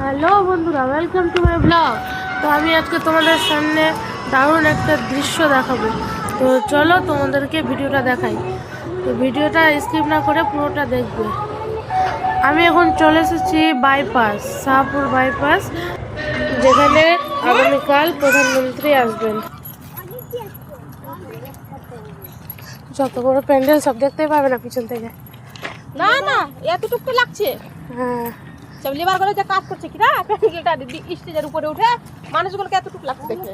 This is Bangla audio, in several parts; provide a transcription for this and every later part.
হ্যালো বন্ধুরা, ওয়েলকাম টু মাই ব্লগ। তো আমি আজকে তোমাদের সামনে দারুণ একটা দৃশ্য দেখাবো। তো চলো তোমাদেরকে ভিডিওটা দেখাই। তো ভিডিওটা স্কিপ না করে পুরোটা দেখবে। আমি এখন চলে এসেছি বাইপাস, শাহপুর বাইপাস, যেখানে আগামীকাল প্রধানমন্ত্রী আসবেন। যত বড় প্যান্ডেল সব দেখতেই পাবে না পিছন থেকে। না না, এতটুকু তো লাগছে। হ্যাঁ, সব লেবার গুলো যে কাজ করছে কিনা প্যান্ডেলটা স্টেজের উপরে উঠে মানুষগুলোকে এতটুকু লাগছে দেখে।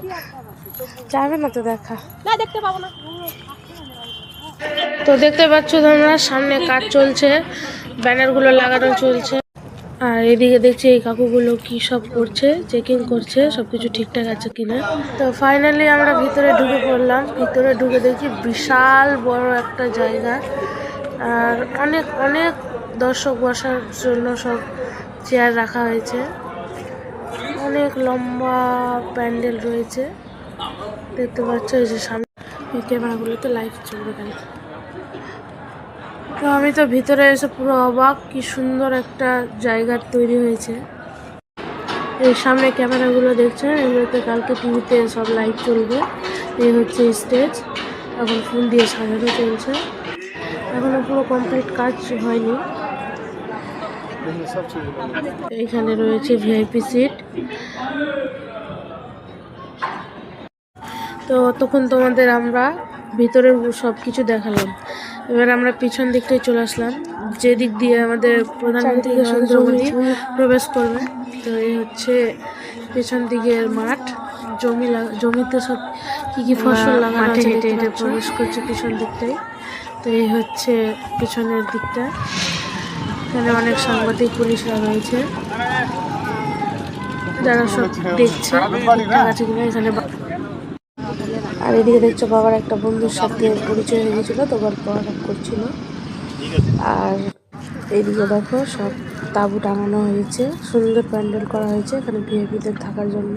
যাবে না তো দেখা, না দেখতে পাবো না। তো দেখতে পাচ্ছ তোমরা সামনে কাজ চলছে, ব্যানারগুলো লাগানো চলছে। আর এদিকে দেখছি এই কাকুগুলো কি সব করছে, চেকিং করছে সবকিছু ঠিকঠাক আছে কিনা। তো ফাইনালি আমরা ভিতরে ঢুকে পড়লাম। ভিতরে ঢুকে দেখি বিশাল বড় একটা জায়গা, আর অনেক অনেক দর্শক বসার জন্য সব চেয়ার রাখা হয়েছে। অনেক লম্বা প্যান্ডেল রয়েছে, দেখতে পাচ্ছ। এই যে সামনে এই ক্যামেরাগুলোতে লাইভ চলবে কেন। তো আমি তো ভিতরে এসে পুরো অবাক, কি সুন্দর একটা জায়গা তৈরি হয়েছে। এই সামনে ক্যামেরাগুলো দেখছেন, এগুলোতে কালকে টিভিতে সব লাইভ চলবে। এই হচ্ছে স্টেজ, এখন ফুল দিয়ে সাজানো চলছে, এখনো পুরো কমপ্লিট কাজ হয়নি। এইখানে রয়েছে ভিআইপি সিট। তো তখন তোমাদের আমরা ভিতরের সব কিছু দেখালাম। এবার আমরা পিছন দিকটাই চলে আসলাম, যে দিক দিয়ে আমাদের প্রধানমন্ত্রী নরেন্দ্র মোদী প্রবেশ করবে। তো এই হচ্ছে পেছন দিকের মাঠ, জমিতে সব কি ফসল লাগানো আছে, হেঁটে হেঁটে প্রবেশ করছে পিছন দিকটাই। তো এই হচ্ছে পিছনের দিকটা, এখানে অনেক সাংবাদিক পুলিশরা রয়েছে যারা সব দেখছে ঠিকঠাক আছে কিনা এখানে। আর এদিকে দেখছো বাবার একটা বন্ধুর সাথে পরিচয় হয়ে গেছিল, তো গল্প আলাপ করছিল। আর এইদিকে দেখো সব তাঁবু টাঙানো হয়েছে, সুন্দর প্যান্ডেল করা হয়েছে এখানে ভিআইপিদের থাকার জন্য।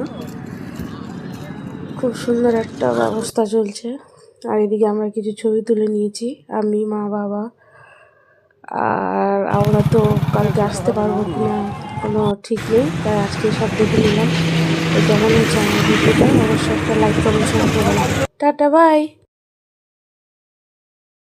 খুব সুন্দর একটা ব্যবস্থা চলছে। আর এদিকে আমরা কিছু ছবি তুলে নিয়েছি, আমি, মা, বাবা। আর আমরা তো কালকে আসতে পারবো কিনা কোনো ঠিক নেই, তাই আজকে সব দেখে নিলাম। তো কেমন হচ্ছে আমার ভিডিওটা অবশ্যই একটা লাইক কমেন্ট শেয়ার করবেন। Tata, by.